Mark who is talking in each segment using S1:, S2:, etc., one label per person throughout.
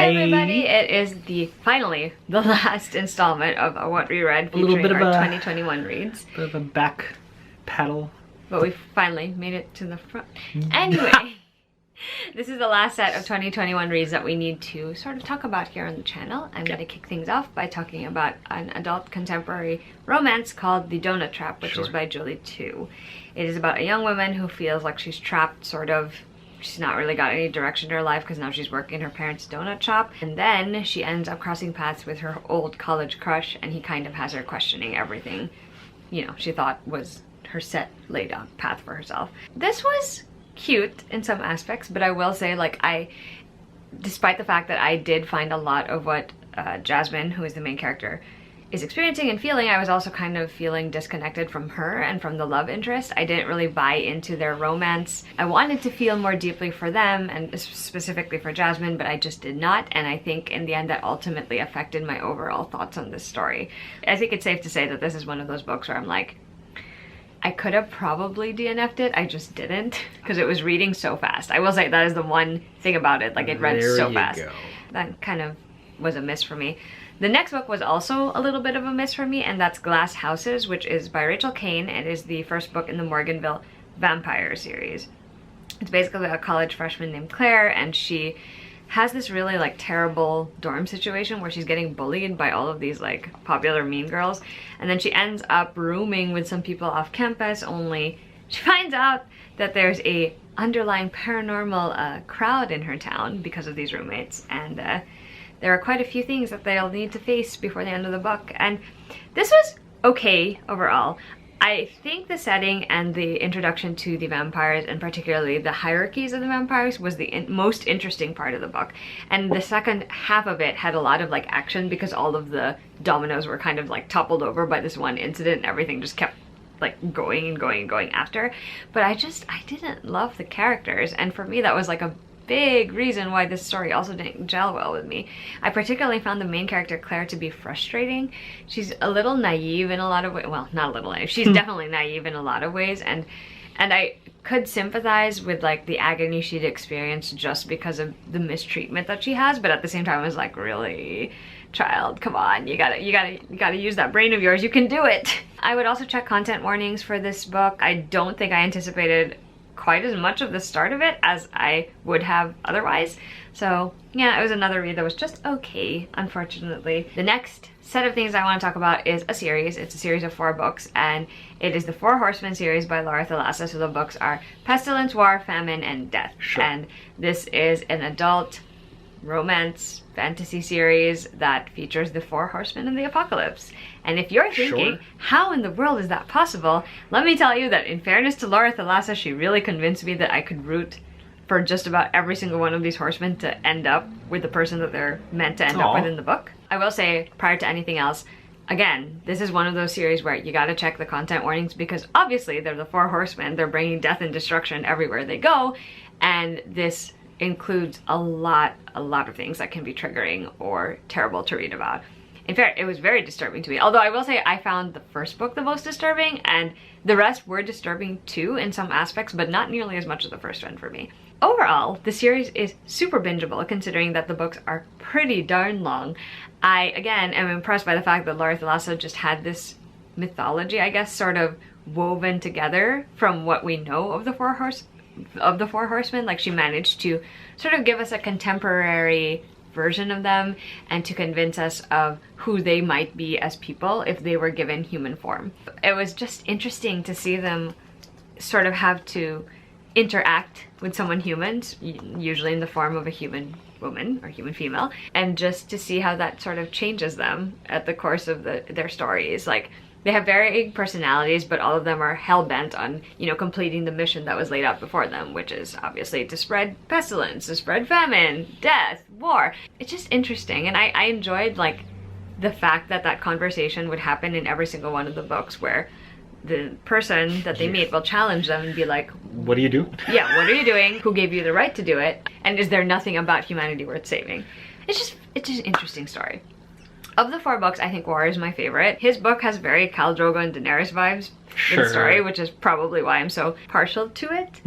S1: Hi everybody, it is finally the last installment of What We Read featuring our 2021 reads.
S2: Bit of a back paddle.
S1: But we finally made it to the front. Anyway, this is the last set of 2021 reads that we need to sort of talk about here on the channel. I'm going to kick things off by talking about an adult contemporary romance called The Donut Trap, which is by Julie Tu. It is about a young woman who feels like she's trapped, sort of. She's not really got any direction to her life because now she's working in her parents' donut shop. And then she ends up crossing paths with her old college crush, and he kind of has her questioning everything, you know, she thought was her set, laid out path for herself. This was cute in some aspects, but I will say, like, despite the fact that I did find a lot of what Jasmine, who is the main character, is experiencing and feeling, I was also kind of feeling disconnected from her and from the love interest. I didn't really buy into their romance. I wanted to feel more deeply for them, and specifically for Jasmine, but I just did not, and I think in the end that ultimately affected my overall thoughts on this story. I think it's safe to say that this is one of those books where I'm like, I could have probably DNF'd it, I just didn't, because it was reading so fast. I will say that is the one thing about it, like it read so fast. That kind of was a miss for me. The next book was also a little bit of a miss for me, and that's Glass Houses, which is by Rachel Kane. It is the first book in the Morganville Vampire series. It's basically a college freshman named Claire, and she has this really like terrible dorm situation where she's getting bullied by all of these like popular mean girls, and then she ends up rooming with some people off campus, only she finds out that there's a underlying paranormal crowd in her town because of these roommates, and there are quite a few things that they'll need to face before the end of the book. And this was okay overall. I think the setting and the introduction to the vampires, and particularly the hierarchies of the vampires, was the most interesting part of the book. And the second half of it had a lot of like action because all of the dominoes were kind of like toppled over by this one incident, and everything just kept like going and going and going after. But I didn't love the characters, and for me that was like a big reason why this story also didn't gel well with me. I particularly found the main character Claire to be frustrating. She's a little naive in a lot of ways. Well, not a little naive. She's definitely naive in a lot of ways, and I could sympathize with like the agony she'd experienced just because of the mistreatment that she has, but at the same time I was like, really, child, come on, you gotta use that brain of yours, you can do it. I would also check content warnings for this book. I don't think I anticipated quite as much of the start of it as I would have otherwise. So yeah, it was another read that was just okay, unfortunately. The next set of things I want to talk about is a series. It's a series of 4 books, and it is the Four Horsemen series by Laura Thalassa. So the books are Pestilence, War, Famine, and Death. And this is an adult romance fantasy series that features the Four Horsemen of the Apocalypse. And if you're thinking, how in the world is that possible? Let me tell you that in fairness to Laura Thalassa, she really convinced me that I could root for just about every single one of these horsemen to end up with the person that they're meant to end up with in the book. I will say, prior to anything else, again, this is one of those series where you gotta check the content warnings because obviously they're the Four Horsemen, they're bringing death and destruction everywhere they go, and this includes a lot of things that can be triggering or terrible to read about. In fact, it was very disturbing to me. Although I will say I found the first book the most disturbing, and the rest were disturbing too in some aspects, but not nearly as much as the first one for me. Overall, the series is super bingeable considering that the books are pretty darn long. I, again, am impressed by the fact that Laura Thalassa just had this mythology, I guess, sort of woven together from what we know of the Four Horsemen. Like, she managed to sort of give us a contemporary version of them and to convince us of who they might be as people if they were given human form. It was just interesting to see them sort of have to interact with someone human, usually in the form of a human woman or human female, and just to see how that sort of changes them at the course of their stories. Like, they have varying personalities, but all of them are hell-bent on, you know, completing the mission that was laid out before them, which is obviously to spread pestilence, to spread famine, death, war. It's just interesting, and I enjoyed, like, the fact that that conversation would happen in every single one of the books where the person that they meet will challenge them and be like,
S2: what do you do?
S1: Yeah, what are you doing? Who gave you the right to do it? And is there nothing about humanity worth saving? It's just an interesting story. Of the 4 books, I think War is my favorite. His book has very Khal Drogo and Daenerys vibes in the story, which is probably why I'm so partial to it.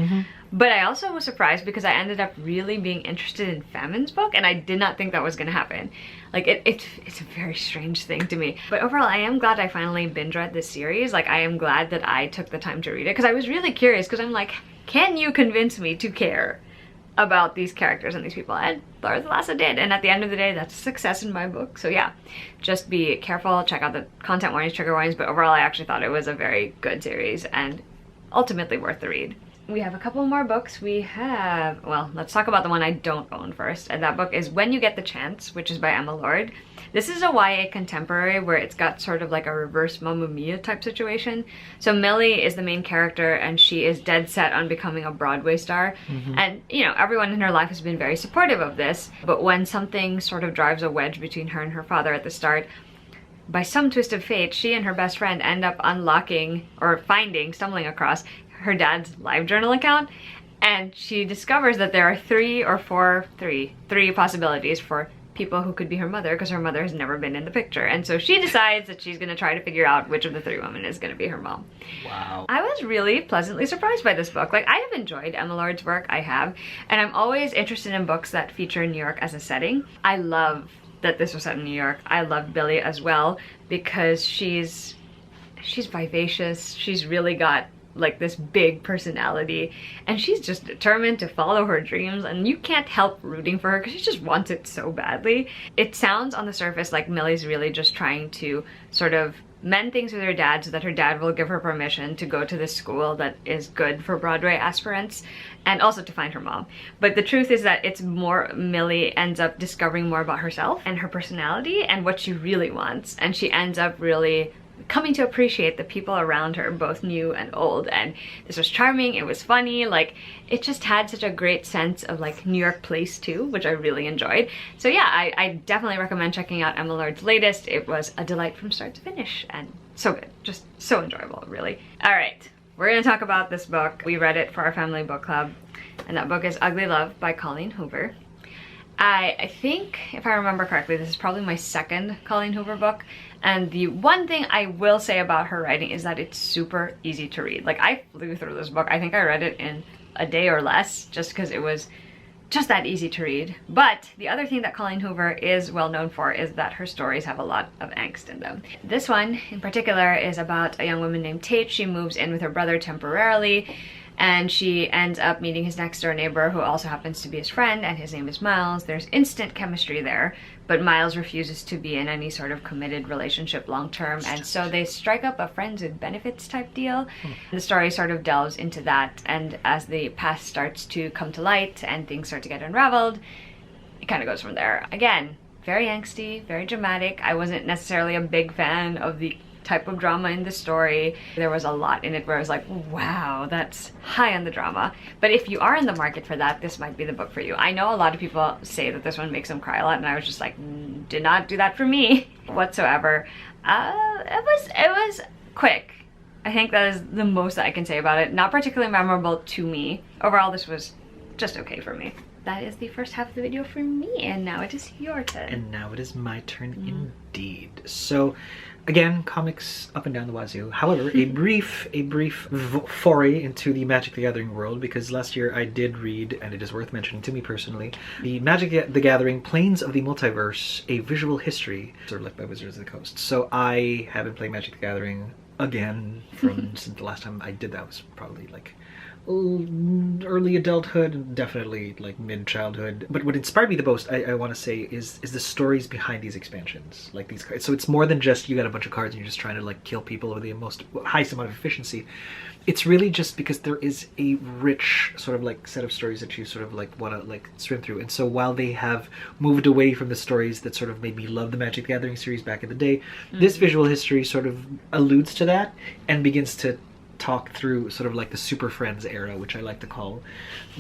S1: But I also was surprised because I ended up really being interested in Famine's book, and I did not think that was gonna happen. Like, it's a very strange thing to me. But overall, I am glad I finally binge read this series. Like, I am glad that I took the time to read it, because I was really curious, because I'm like, can you convince me to care about these characters and these people? And Lord of the Lassa did, and at the end of the day, that's a success in my book. So yeah, just be careful, check out the content warnings, trigger warnings, but overall I actually thought it was a very good series and ultimately worth the read. We have a couple more books. We have, well, let's talk about the one I don't own first, and that book is When You Get the Chance, which is by Emma Lord. This is a YA contemporary where it's got sort of like a reverse Mamma Mia type situation. So Millie is the main character, and she is dead set on becoming a Broadway star. And, you know, everyone in her life has been very supportive of this, but when something sort of drives a wedge between her and her father at the start, by some twist of fate, she and her best friend end up unlocking, or finding, stumbling across, her dad's live journal account, and she discovers that there are three possibilities for people who could be her mother, because her mother has never been in the picture. And so she decides that she's gonna try to figure out which of the three women is gonna be her mom.
S2: Wow.
S1: I was really pleasantly surprised by this book. Like, I have enjoyed Emma Lord's work, I have, and I'm always interested in books that feature New York as a setting. I love that this was set in New York. I love Billy as well, because she's vivacious, she's really got like this big personality, and she's just determined to follow her dreams, and you can't help rooting for her because she just wants it so badly. It sounds on the surface like Millie's really just trying to sort of mend things with her dad so that her dad will give her permission to go to this school that is good for Broadway aspirants, and also to find her mom. But the truth is that it's more, Millie ends up discovering more about herself and her personality and what she really wants, and she ends up really coming to appreciate the people around her, both new and old. And this was charming, it was funny, like it just had such a great sense of like New York place too, which I really enjoyed. So yeah, I definitely recommend checking out Emma Lord's latest. It was a delight from start to finish, and so good, just so enjoyable, really. All right, we're gonna talk about this book. We read it for our family book club, and that book is Ugly Love by Colleen Hoover. I think, if I remember correctly, this is probably my second Colleen Hoover book, and the one thing I will say about her writing is that it's super easy to read. Like, I flew through this book. I think I read it in a day or less, just because it was just that easy to read. But the other thing that Colleen Hoover is well known for is that her stories have a lot of angst in them. This one in particular is about a young woman named Tate. She moves in with her brother temporarily, and she ends up meeting his next door neighbor, who also happens to be his friend, and his name is Miles. There's instant chemistry there, but Miles refuses to be in any sort of committed relationship long term, and so they strike up a friends with benefits type deal. The story sort of delves into that, and as the past starts to come to light and things start to get unraveled, it kind of goes from there. Again, very angsty, very dramatic. I wasn't necessarily a big fan of the type of drama in the story. There was a lot in it where I was like, wow, that's high on the drama. But if you are in the market for that, this might be the book for you. I know a lot of people say that this one makes them cry a lot, and I was just like, did not do that for me whatsoever. It was quick. I think that is the most that I can say about it. Not particularly memorable to me. Overall, this was just okay for me. That is the first half of the video for me, and now it is your turn.
S2: And now it is my turn indeed. So, again, comics up and down the wazoo. However, a brief foray into the Magic the Gathering world, because last year I did read, and it is worth mentioning to me personally, the Magic the Gathering Planes of the Multiverse, A Visual History, sort of like by Wizards of the Coast. So I have been playing Magic the Gathering again from since the last time I did that was probably like early adulthood, and definitely like mid-childhood. But what inspired me the most, I want to say, is the stories behind these expansions, like these cards. So it's more than just you got a bunch of cards and you're just trying to like kill people with the most highest amount of efficiency. It's really just because there is a rich sort of like set of stories that you sort of like want to like swim through. And so while they have moved away from the stories that sort of made me love the Magic the Gathering series back in the day, this visual history sort of alludes to that and begins to talk through sort of like the Super Friends era, which I like to call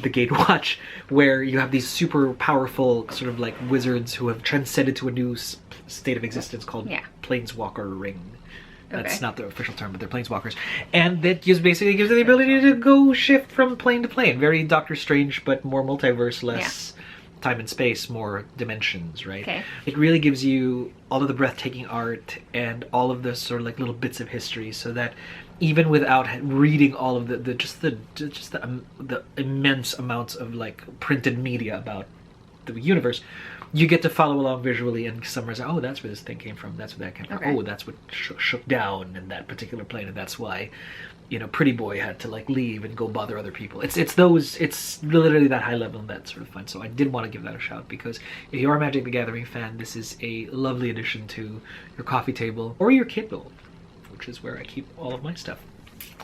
S2: the Gatewatch, where you have these super powerful sort of like wizards who have transcended to a new state of existence called Planeswalker Ring. That's not the official term, but they're planeswalkers. And that just basically gives them the ability to go shift from plane to plane. Very Doctor Strange, but more multiverse, less time and space, more dimensions, right? Okay. It really gives you all of the breathtaking art and all of the sort of like little bits of history, so that even without reading all of the immense amounts of like printed media about the universe, you get to follow along visually and summarize, oh, that's where this thing came from, that's where that came from,
S1: Okay.
S2: oh, that's what shook down in that particular plane, and that's why, you know, Pretty Boy had to like leave and go bother other people. It's literally that high level and that sort of fun. So I did want to give that a shout, because if you are a Magic the Gathering fan, this is a lovely addition to your coffee table or your Kindle, which is where I keep all of my stuff.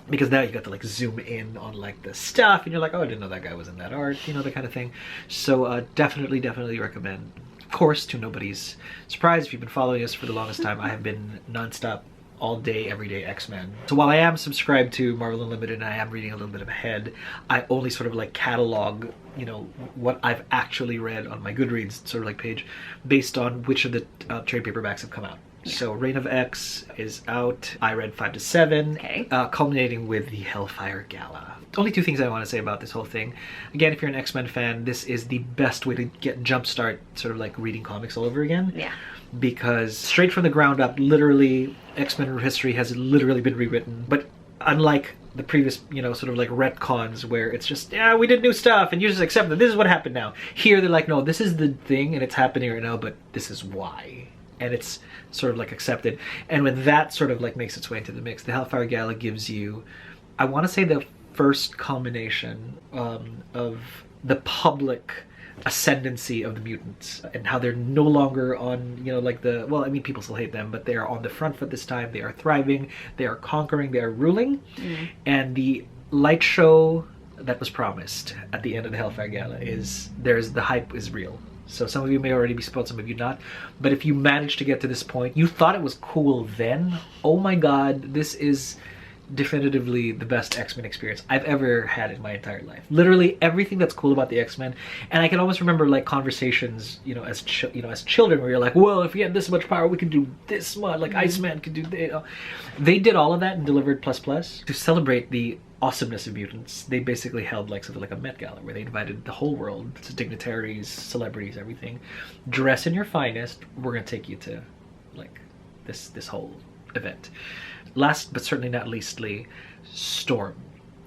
S2: Because now you got to like zoom in on like the stuff, and you're like, oh, I didn't know that guy was in that art, you know, that kind of thing. So definitely recommend. Of course, to nobody's surprise, if you've been following us for the longest time, I have been nonstop, all day, every day X-Men. So while I am subscribed to Marvel Unlimited and I am reading a little bit ahead, I only sort of like catalog, you know, what I've actually read on my Goodreads sort of like page based on which of the trade paperbacks have come out. Yeah. So Reign of X is out. I read 5 to 7,
S1: okay.
S2: Culminating with the Hellfire Gala. Only two things I want to say about this whole thing. Again, if you're an X-Men fan, this is the best way to get jumpstart sort of like reading comics all over again.
S1: Yeah.
S2: Because straight from the ground up, literally, X-Men history has literally been rewritten. But unlike the previous, you know, sort of like retcons where it's just, yeah, we did new stuff and you just accept that this is what happened now. Here they're like, no, this is the thing and it's happening right now, but this is why. And it's sort of like accepted. And when that sort of like makes its way into the mix, the Hellfire Gala gives you, I want to say, the first culmination of the public ascendancy of the mutants and how they're no longer on, you know, like the, well, I mean, people still hate them, but they are on the front foot this time. They are thriving, they are conquering, they are ruling. And the light show that was promised at the end of the Hellfire Gala is, the hype is real. So some of you may already be spoiled, some of you not. But if you managed to get to this point, you thought it was cool then, oh my god, this is definitively the best X-Men experience I've ever had in my entire life. Literally everything that's cool about the X-Men, and I can almost remember like conversations, you know, as children, where you're like, well, if we had this much power, we could do this much. Like Iceman could do. They did all of that and delivered plus to celebrate the awesomeness of mutants. They basically held like something like a Met Gala where they invited the whole world, dignitaries, celebrities, everything. Dress in your finest. We're gonna take you to like this whole event. Last but certainly not leastly, Storm.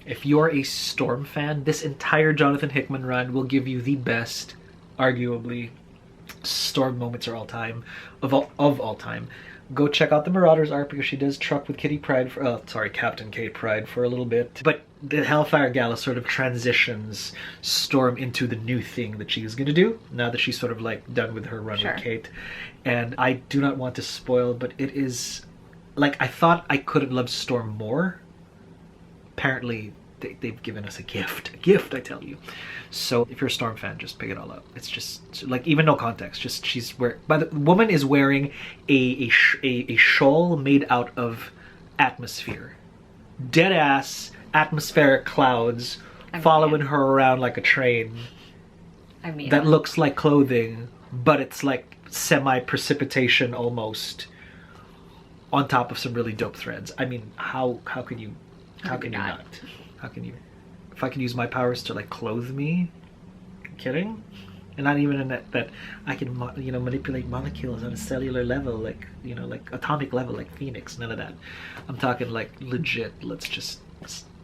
S2: If you're a Storm fan, this entire Jonathan Hickman run will give you the best, arguably, Storm moments of all time. Go check out the Marauders arc, because she does truck with Captain Kate Pride for a little bit. But the Hellfire Gala sort of transitions Storm into the new thing that she's going to do now that she's sort of like done with her run with Kate. And I do not want to spoil, but it is like, I thought I couldn't love Storm more. Apparently they've given us a gift, I tell you. So if you're a Storm fan, just pick it all up. It's just like, even no context, just the woman is wearing a shawl made out of atmosphere, dead ass atmospheric clouds following her around like a train. That looks like clothing, but it's like semi-precipitation almost, on top of some really dope threads. I mean, how can you not? How can you? If I could use my powers to like clothe me, kidding? And not even in that I can, you know, manipulate molecules on a cellular level, like, you know, like atomic level, like Phoenix. None of that. I'm talking like legit. Let's just,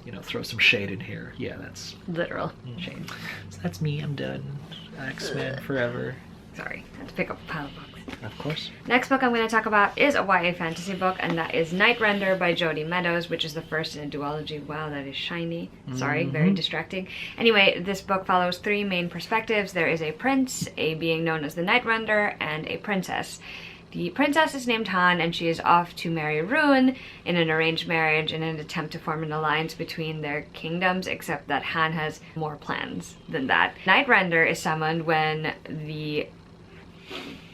S2: you know, throw some shade in here. Yeah, that's
S1: literal shade.
S2: So that's me. I'm done. X-Men forever.
S1: Sorry, I had to pick up a pile of books.
S2: Of course.
S1: Next book I'm going to talk about is a YA fantasy book, and that is Nightrender by Jodi Meadows, which is the first in a duology. Wow, that is shiny. Sorry, very distracting. Anyway, this book follows 3 main perspectives. There is a prince, a being known as the Nightrender, and a princess. The princess is named Han, and she is off to marry Ruin in an arranged marriage in an attempt to form an alliance between their kingdoms, except that Han has more plans than that. Nightrender is summoned when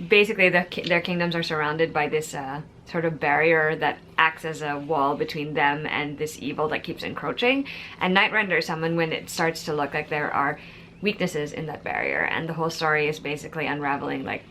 S1: basically their kingdoms are surrounded by this sort of barrier that acts as a wall between them and this evil that keeps encroaching. And Nightrender is summoned when it starts to look like there are weaknesses in that barrier, and the whole story is basically unraveling like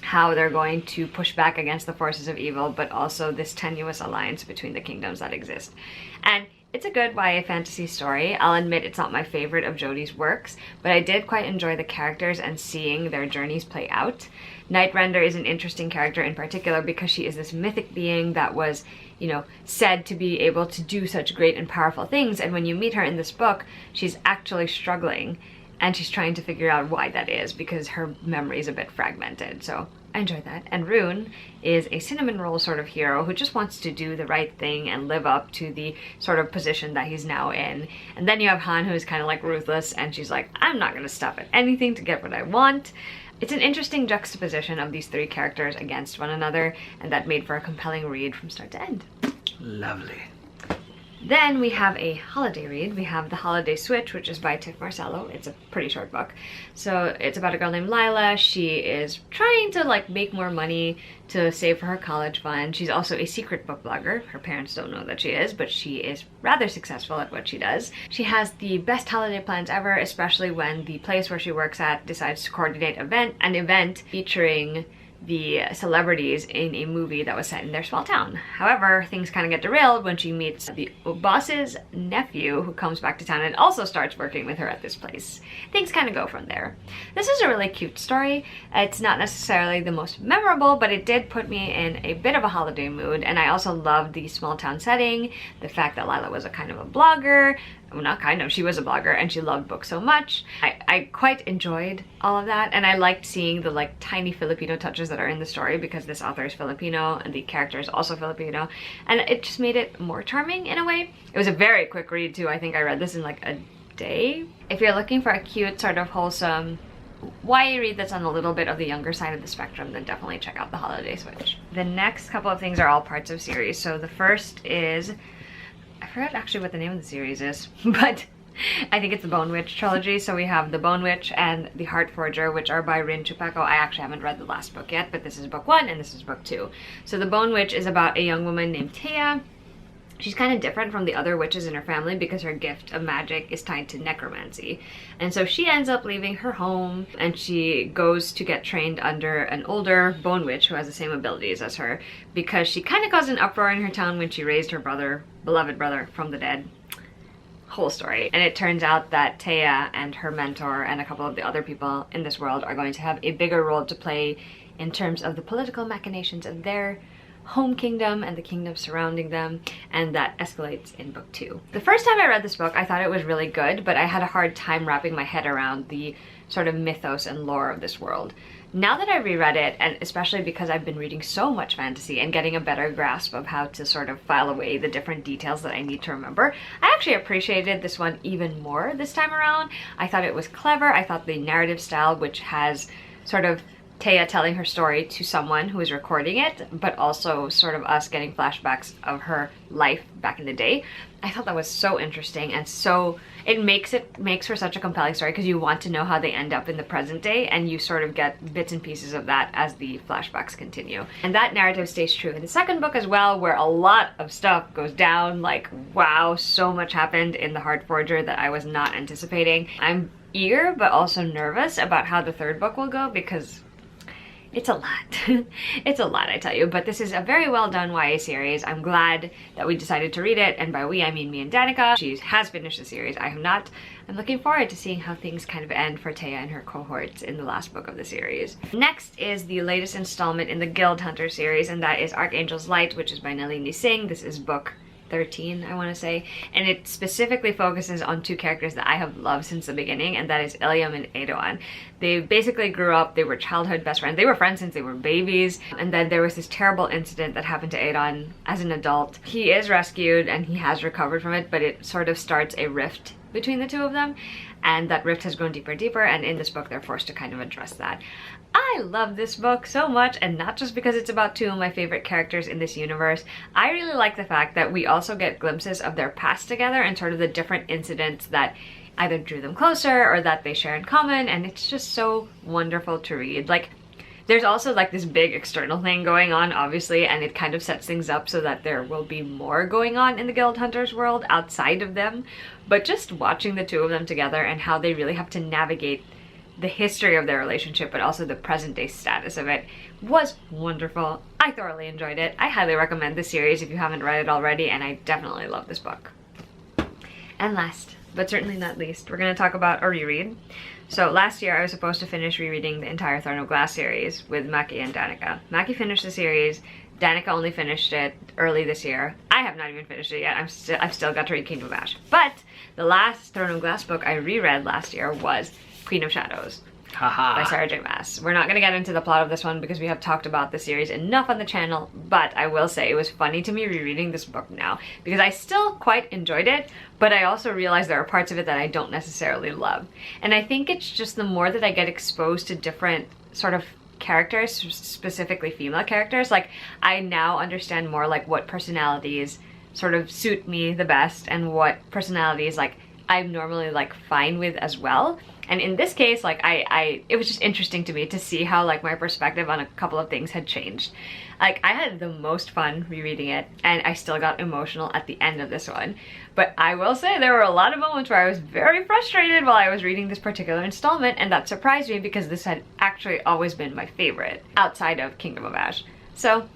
S1: how they're going to push back against the forces of evil, but also this tenuous alliance between the kingdoms that exist. And it's a good YA fantasy story. I'll admit it's not my favorite of Jodi's works, but I did quite enjoy the characters and seeing their journeys play out. Nightrender is an interesting character in particular because she is this mythic being that was you know, said to be able to do such great and powerful things. And when you meet her in this book, she's actually struggling, and she's trying to figure out why that is, because her memory is a bit fragmented. So I enjoyed that. And Rune is a cinnamon roll sort of hero who just wants to do the right thing and live up to the sort of position that he's now in. And then you have Han, who is kind of like ruthless, and she's like, I'm not going to stop at anything to get what I want. It's an interesting juxtaposition of these three characters against one another, and that made for a compelling read from start to end.
S2: Lovely.
S1: Then we have a holiday read. We have The Holiday Switch, which is by Tiff Marcello. It's a pretty short book. So it's about a girl named Lila. She is trying to like make more money to save for her college fund. She's also a secret book blogger. Her parents don't know that she is, but she is rather successful at what she does. She has the best holiday plans ever, especially when the place where she works at decides to coordinate an event featuring the celebrities in a movie that was set in their small town. However, things kind of get derailed when she meets the boss's nephew, who comes back to town and also starts working with her at this place. Things kind of go from there. This is a really cute story. It's not necessarily the most memorable, but it did put me in a bit of a holiday mood, and I also loved the small town setting, the fact that Lila was a kind of a blogger. Well, not kind of, she was a blogger, and she loved books so much. I quite enjoyed all of that, and I liked seeing the like tiny Filipino touches that are in the story, because this author is Filipino and the character is also Filipino, and it just made it more charming in a way. It was a very quick read too. I think I read this in like a day. If you're looking for a cute, sort of wholesome YA read that's on a little bit of the younger side of the spectrum, then definitely check out The Holiday Switch. The next couple of things are all parts of series. So the first is, I forgot actually what the name of the series is, but I think it's the Bone Witch trilogy. So we have the Bone Witch and the Heart Forger, which are by Rin Chupeco. I actually haven't read the last book yet, but this is book 1 and this is book 2. So the Bone Witch is about a young woman named Taya. She's kind of different from the other witches in her family because her gift of magic is tied to necromancy. And so she ends up leaving her home, and she goes to get trained under an older bone witch who has the same abilities as her, because she kind of caused an uproar in her town when she raised her brother, beloved brother, from the dead. Whole story. And it turns out that Taya and her mentor and a couple of the other people in this world are going to have a bigger role to play in terms of the political machinations of their home kingdom and the kingdom surrounding them, and that escalates in book 2. The first time I read this book, I thought it was really good, but I had a hard time wrapping my head around the sort of mythos and lore of this world. Now that I reread it, and especially because I've been reading so much fantasy and getting a better grasp of how to sort of file away the different details that I need to remember, I actually appreciated this one even more this time around. I thought it was clever. I thought the narrative style, which has sort of Taya telling her story to someone who is recording it, but also sort of us getting flashbacks of her life back in the day. I thought that was so interesting, and so it makes for such a compelling story, because you want to know how they end up in the present day, and you sort of get bits and pieces of that as the flashbacks continue. And that narrative stays true in the second book as well, where a lot of stuff goes down. Like, wow, so much happened in the Heart Forger that I was not anticipating. I'm eager but also nervous about how the third book will go, because it's a lot. It's a lot, I tell you, but this is a very well done YA series. I'm glad that we decided to read it, and by we I mean me and Danica. She has finished the series, I have not. I'm looking forward to seeing how things kind of end for Taya and her cohorts in the last book of the series. Next is the latest installment in the Guild Hunter series, and that is Archangel's Light, which is by Nalini Singh. This is book 13, I want to say, and it specifically focuses on two characters that I have loved since the beginning, and that is Iliam and Edoan. They basically grew up, they were childhood best friends, they were friends since they were babies, and then there was this terrible incident that happened to Edoan as an adult. He is rescued and he has recovered from it, but it sort of starts a rift between the two of them, and that rift has grown deeper and deeper, and in this book they're forced to kind of address that. I love this book so much, and not just because it's about two of my favorite characters in this universe. I really like the fact that we also get glimpses of their past together and sort of the different incidents that either drew them closer or that they share in common, and it's just so wonderful to read. Like, there's also like this big external thing going on, obviously, and it kind of sets things up so that there will be more going on in the Guild Hunters world outside of them. But just watching the two of them together and how they really have to navigate the history of their relationship, but also the present day status of it, was wonderful. I thoroughly enjoyed it. I highly recommend this series if you haven't read it already, and I definitely love this book. And last but certainly not least, we're going to talk about a reread. So last year I was supposed to finish rereading the entire Throne of Glass series with Maki and Danica. Maki finished the series, Danica only finished it early this year. I have not even finished it yet. I've still got to read Kingdom of Ash. But the last Throne of Glass book I reread last year was Queen of Shadows. By Sarah J. Maas. We're not going to get into the plot of this one because we have talked about the series enough on the channel, but I will say it was funny to me rereading this book now because I still quite enjoyed it, but I also realized there are parts of it that I don't necessarily love. And I think it's just the more that I get exposed to different sort of characters, specifically female characters, like I now understand more like what personalities sort of suit me the best and what personalities like I'm normally like fine with as well. And in this case, like it was just interesting to me to see how like my perspective on a couple of things had changed. Like I had the most fun rereading it, and I still got emotional at the end of this one. But I will say there were a lot of moments where I was very frustrated while I was reading this particular installment, and that surprised me because this had actually always been my favorite outside of Kingdom of Ash. So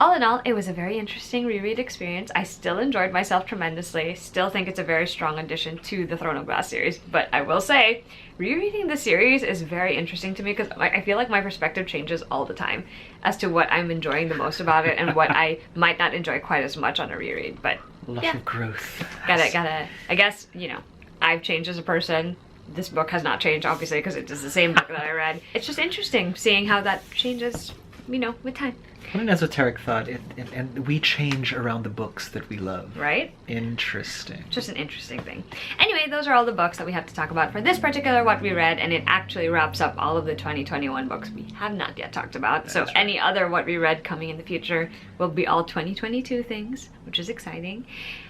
S1: all in all, it was a very interesting reread experience. I still enjoyed myself tremendously, still think it's a very strong addition to the Throne of Glass series, but I will say, rereading the series is very interesting to me because I feel like my perspective changes all the time as to what I'm enjoying the most about it and what I might not enjoy quite as much on a reread, but
S2: Lots of growth.
S1: Gotta, I guess, you know, I've changed as a person. This book has not changed, obviously, because it is the same book that I read. It's just interesting seeing how that changes, you know, with time.
S2: What an esoteric thought. And we change around the books that we love.
S1: Right?
S2: Interesting.
S1: Just an interesting thing. Anyway, those are all the books that we have to talk about for this particular What We Read, and it actually wraps up all of the 2021 books we have not yet talked about. So any other What We Read coming in the future will be all 2022 things, which is exciting.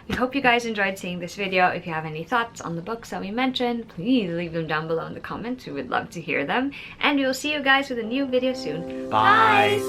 S1: We hope you guys enjoyed seeing this video. If you have any thoughts on the books that we mentioned, please leave them down below in the comments. We would love to hear them. And we will see you guys with a new video soon.
S2: Bye.